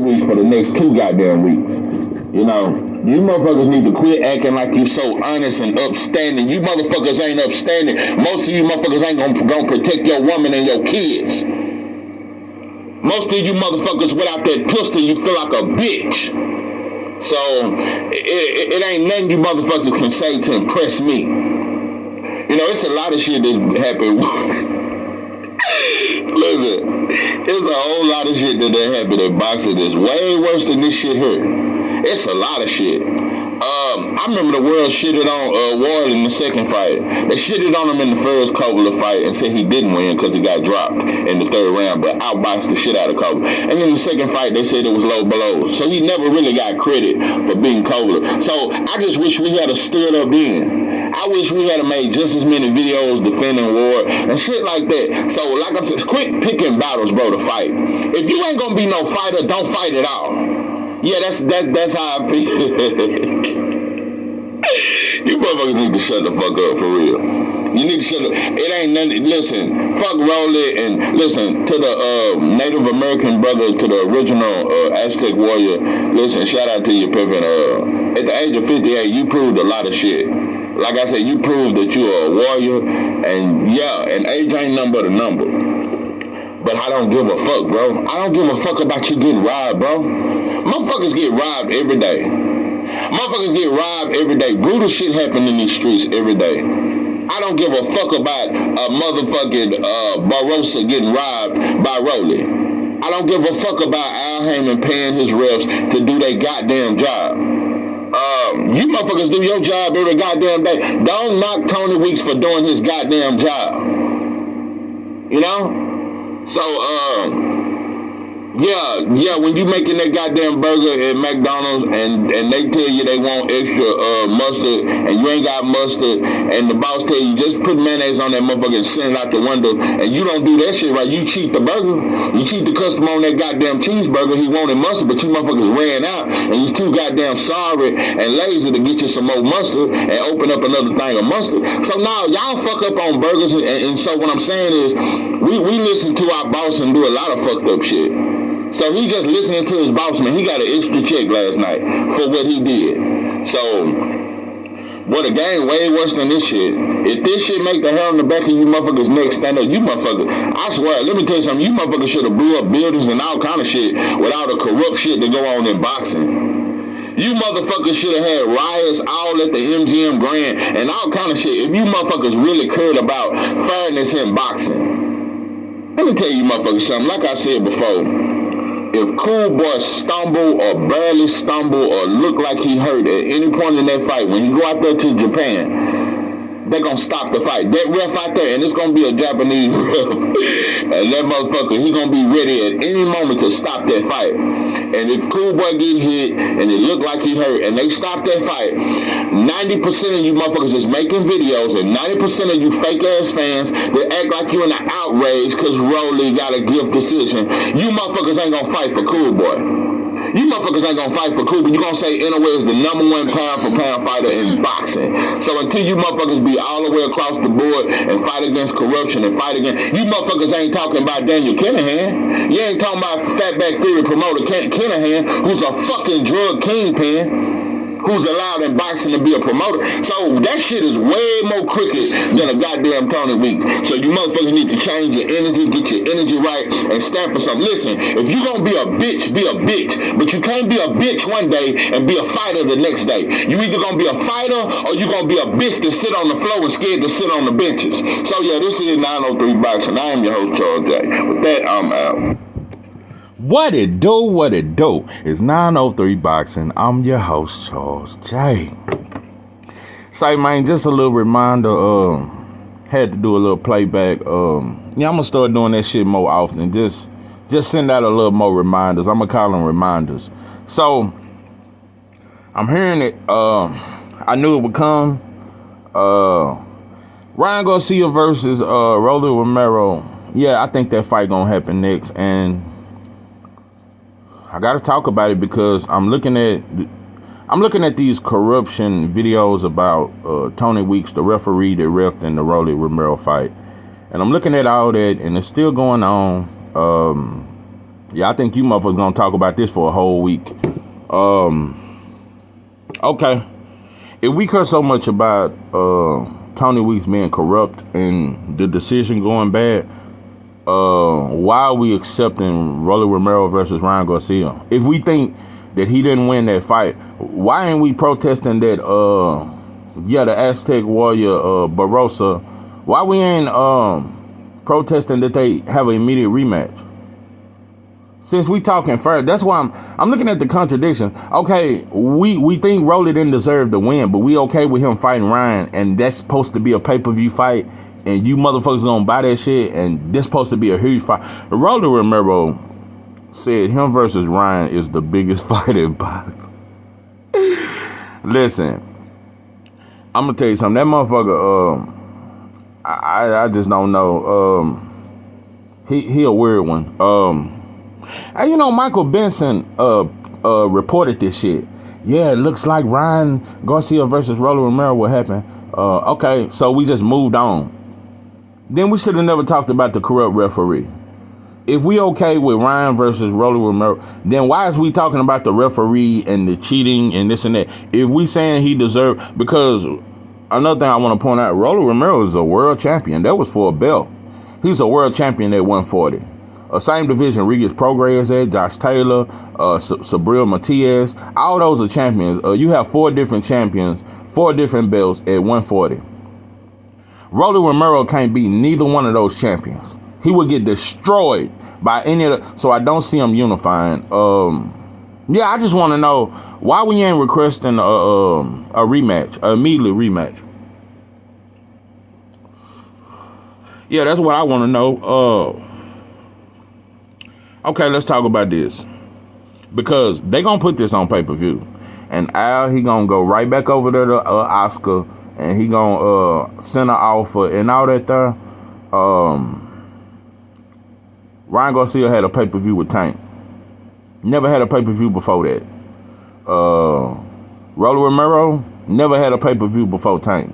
weeks for the next 2 goddamn weeks. You know, you motherfuckers need to quit acting like you so honest and upstanding. You motherfuckers ain't upstanding. Most of you motherfuckers ain't gonna protect your woman and your kids. Most of you motherfuckers without that pistol, you feel like a bitch. So, it ain't nothing you motherfuckers can say to impress me. You know, it's a lot of shit that's happened. Listen, it's a whole lot of shit that happened in boxing that's way worse than this shit here. It's a lot of shit. I remember the world shitted on Ward in the second fight. They shitted on him in the first Kovalev fight and said he didn't win because he got dropped in the third round, but outboxed the shit out of Kovalev. And in the second fight, they said it was low blows. So he never really got credit for beating Kovalev. So I just wish we had stood up then. I wish we had made just as many videos defending Ward and shit like that. So like I'm saying, quit picking battles, bro, to fight. If you ain't gonna be no fighter, don't fight at all. Yeah, that's how I feel. You motherfuckers need to shut the fuck up, for real. You need to shut up. It ain't nothing. Listen, fuck Rolly and listen to the Native American brother, to the original Aztec warrior. Listen, shout out to you, Pippin. At the age of 58, you proved a lot of shit. Like I said, you proved that you are a warrior, and yeah, and age ain't nothing but a number. But I don't give a fuck, bro. I don't give a fuck about you getting robbed, bro. Motherfuckers get robbed every day. Motherfuckers get robbed every day. Brutal shit happen in these streets every day. I don't give a fuck about a motherfucking Barrosa getting robbed by Rolly. I don't give a fuck about Al Heyman paying his refs to do their goddamn job. You motherfuckers do your job every goddamn day. Don't knock Tony Weeks for doing his goddamn job. You know? So, yeah, when you making that goddamn burger at McDonald's and they tell you they want extra mustard and you ain't got mustard and the boss tell you just put mayonnaise on that motherfucker and send it out the window and you don't do that shit right, you cheat the burger. You cheat the customer on that goddamn cheeseburger. He wanted mustard, but you motherfuckers ran out and you too goddamn sorry and lazy to get you some more mustard and open up another thing of mustard. So now y'all fuck up on burgers and so what I'm saying is we listen to our boss and do a lot of fucked up shit. So he just listening to his boss, man. He got an extra check last night for what he did. So, boy, the game way worse than this shit. If this shit make the hair on the back of you motherfuckers' neck stand up, you motherfuckers, I swear, let me tell you something, you motherfuckers should have blew up buildings and all kind of shit with all the corrupt shit that go on in boxing. You motherfuckers should have had riots all at the MGM Grand and all kind of shit. If you motherfuckers really cared about fairness in boxing. Let me tell you motherfuckers something, like I said before. If Cool Boy stumble or barely stumble or look like he hurt at any point in that fight, when you go out there to Japan, they're going to stop the fight. That ref out there, and it's going to be a Japanese ref, and that motherfucker, he going to be ready at any moment to stop that fight. And if Cool Boy get hit and it look like he hurt and they stop that fight, 90% of you motherfuckers is making videos and 90% of you fake ass fans that act like you in an outrage because Rolly got a gift decision, you motherfuckers ain't gonna fight for Cool Boy. You motherfuckers ain't gonna fight for Cool, but you gonna say Inoue is the #1 pound-for-pound fighter in boxing. So until you motherfuckers be all the way across the board and fight against corruption and fight against, you motherfuckers ain't talking about Daniel Kinahan. You ain't talking about Fatback Theory promoter Kinahan, who's a fucking drug kingpin, who's allowed in boxing to be a promoter. So that shit is way more crooked than a goddamn Tony Week. So you motherfuckers need to change your energy, get your energy right, and stand for something. Listen, if you gonna be a bitch, be a bitch. But you can't be a bitch one day and be a fighter the next day. You either gonna be a fighter or you gonna be a bitch that sit on the floor and scared to sit on the benches. So yeah, this is 903 Boxing. I am your host, Charles J. With that, I'm out. What it do? It's 903 Boxing. I'm your host, Charles J. Say, man, just a little reminder, had to do a little playback. I'm gonna start doing that shit more often. Just send out a little more reminders. I'm gonna call them reminders. So, I'm hearing it. I knew it would come. Ryan Garcia versus Romero. Yeah, I think that fight gonna happen next, and I gotta talk about it because I'm looking at these corruption videos about Tony Weeks, the referee that reffed in the Rolly Romero fight, and I'm looking at all that, and it's still going on. Yeah, I think you motherfuckers gonna talk about this for a whole week. Okay. If we care so much about Tony Weeks being corrupt and the decision going bad, why are we accepting Rolly Romero versus Ryan Garcia? If we think that he didn't win that fight, why ain't we protesting that the Aztec warrior Barbosa, why we ain't protesting that they have an immediate rematch? Since we talking fair, that's why I'm looking at the contradiction. Okay, we think Rolly didn't deserve the win, but we okay with him fighting Ryan, and that's supposed to be a pay-per-view fight, and you motherfuckers gonna buy that shit, and this supposed to be a huge fight. Rolly Romero said him versus Ryan is the biggest fight in boxing. Listen, I'm gonna tell you something. That motherfucker, I just don't know. He a weird one. And you know, Michael Benson reported this shit. Yeah, it looks like Ryan Garcia versus Rolly Romero will happen. Okay, so we just moved on. Then we should have never talked about the corrupt referee. If we okay with Ryan versus Rolly Romero, then why is we talking about the referee and the cheating and this and that? If we saying he deserved, because another thing I want to point out, Rolly Romero is a world champion. That was for a belt. He's a world champion at 140. Same division, Regis Prograis at, Josh Taylor, Sabril Matias, all those are champions. You have 4 different champions, 4 different belts at 140. Rolly Romero can't beat neither one of those champions. He would get destroyed by any of the, so I don't see him unifying. Yeah, I just want to know why we ain't requesting a rematch, an immediate rematch. Yeah, that's what I want to know. Okay, let's talk about this. Because they gonna put this on pay-per-view. And Al, he gonna go right back over there to Oscar. And he gonna send an offer and all that there. Ryan Garcia had a pay-per-view with Tank. Never had a pay-per-view before that. Rolly Romero never had a pay-per-view before Tank.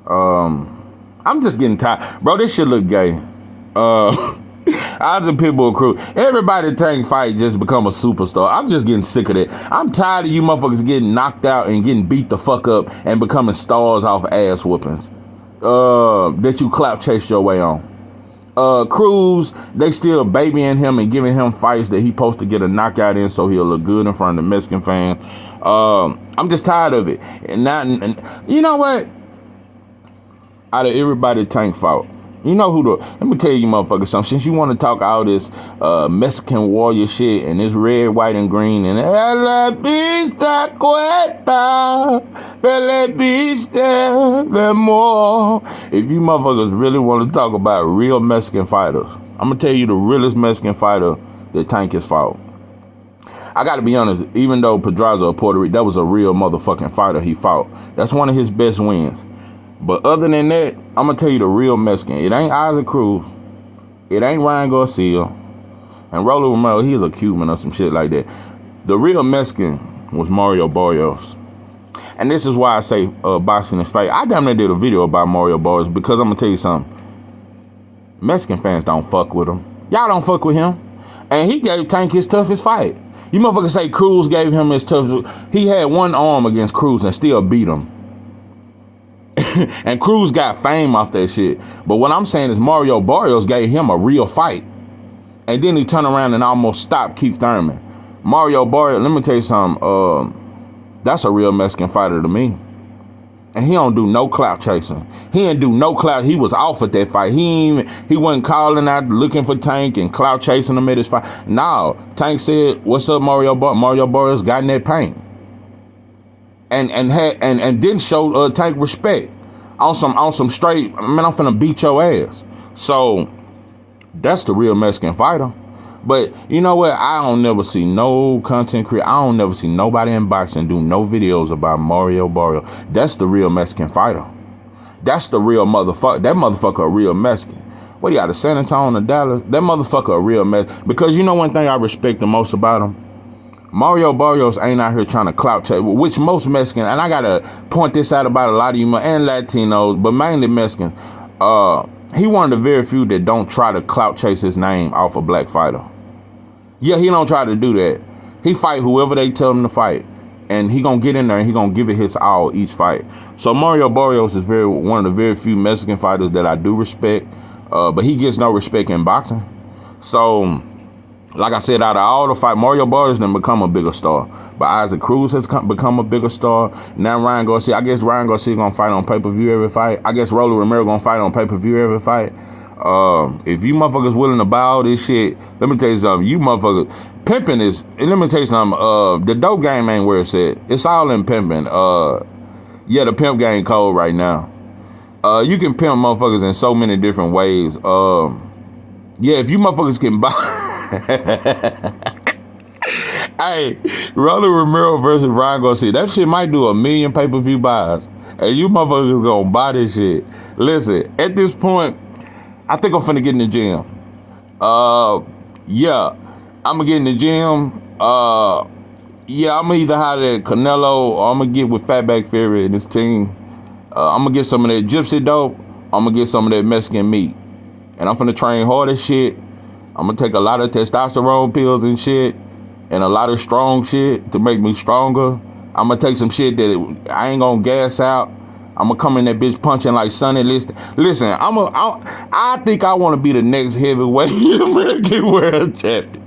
I'm just getting tired. Bro, this shit look gay. I was a Pitbull crew. Everybody Tank fight just become a superstar. I'm just getting sick of it. I'm tired of you motherfuckers getting knocked out and getting beat the fuck up and becoming stars off ass whoopings. That you clap chase your way on. Cruz, they still babying him and giving him fights that he supposed to get a knockout in so he'll look good in front of the Mexican fans. I'm just tired of it. And you know what? Out of everybody Tank fought, you know who let me tell you motherfuckers something. Since you want to talk all this Mexican warrior shit and this red, white, and green and la vista cuesta, la vista the more. If you motherfuckers really want to talk about real Mexican fighters, I'm going to tell you the realest Mexican fighter that Tank has fought. I got to be honest, even though Pedraza of Puerto Rico, that was a real motherfucking fighter he fought. That's one of his best wins. But other than that, I'm going to tell you the real Mexican. It ain't Isaac Cruz. It ain't Ryan Garcia. And Rolly Romero, he's a Cuban or some shit like that. The real Mexican was Mario Barrios. And this is why I say boxing is fake. I damn near did a video about Mario Barrios because I'm going to tell you something. Mexican fans don't fuck with him. Y'all don't fuck with him. And he gave Tank his toughest fight. You motherfuckers say Cruz gave him his toughest. He had one arm against Cruz and still beat him. And Cruz got fame off that shit. But what I'm saying is Mario Barrios gave him a real fight. And then he turned around and almost stopped Keith Thurman. Mario Barrios, let me tell you something. That's a real Mexican fighter to me. And he don't do no clout chasing. He didn't do no clout. He was off at that fight. He wasn't calling out looking for Tank and clout chasing him at his fight. No. Tank said, "What's up, Mario Barrios?" Mario Barrios got in that paint. And didn't show Tank respect. On some straight, man, I'm finna beat your ass. So that's the real Mexican fighter. But you know what? I don't never see no content creator. I don't never see nobody in boxing do no videos about Mario Barrios. That's the real Mexican fighter. That's the real motherfucker. That motherfucker a real Mexican. What do you got, San Antonio, Dallas? That motherfucker a real Mexican. Because you know one thing I respect the most about him? Mario Barrios ain't out here trying to clout chase, which most Mexicans, and I gotta point this out about a lot of you and Latinos, but mainly Mexicans. He one of the very few that don't try to clout chase his name off a black fighter. Yeah, he don't try to do that. He fight whoever they tell him to fight. And he gonna get in there and he gonna give it his all each fight. So Mario Barrios is one of the very few Mexican fighters that I do respect. But he gets no respect in boxing. So, like I said, out of all the fight, Mario Barrios then become a bigger star. But Isaac Cruz has become a bigger star. Now Ryan Garcia, I guess Ryan Garcia gonna fight on pay-per-view every fight. I guess Romero gonna fight on pay-per-view every fight. If you motherfuckers willing to buy all this shit, let me tell you something. You motherfuckers pimping is, and let me tell you something. The dope game ain't where it's at. It's all in pimping. Yeah, the pimp game cold right now. You can pimp motherfuckers in so many different ways. Yeah, if you motherfuckers can buy. Hey, Rolly Romero versus Ryan Garcia. That shit might do 1 million pay-per-view buys. And you motherfuckers gonna buy this shit. Listen, at this point, I think I'm finna get in the gym. Yeah, I'm gonna get in the gym. Yeah, I'm gonna either hire that Canelo or I'm gonna get with Fatback Fury and his team. I'm gonna get some of that gypsy dope. I'm gonna get some of that Mexican meat. And I'm finna train hard as shit. I'm gonna take a lot of testosterone pills and shit. And a lot of strong shit to make me stronger. I'm gonna take some shit that I ain't gonna gas out. I'm gonna come in that bitch punching like Sonny Liston. Listen, I think I want to be the next heavyweight American world champion.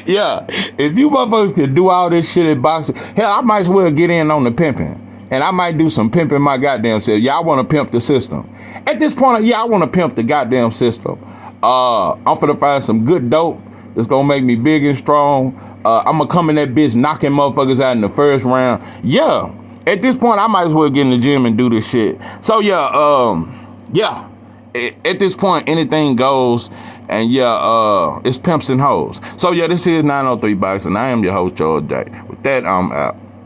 Yeah, if you motherfuckers can do all this shit at boxing, hell, I might as well get in on the pimping. And I might do some pimping my goddamn self. Yeah, I want to pimp the system. At this point, yeah, I want to pimp the goddamn system. I'm finna find some good dope that's gonna make me big and strong. I'm gonna come in that bitch knocking motherfuckers out in the first round. Yeah. At this point, I might as well get in the gym and do this shit. So yeah, yeah. At this point, anything goes, and yeah, it's pimps and hoes. So yeah, this is 903 Boxing. I am your host, George J. With that, I'm out.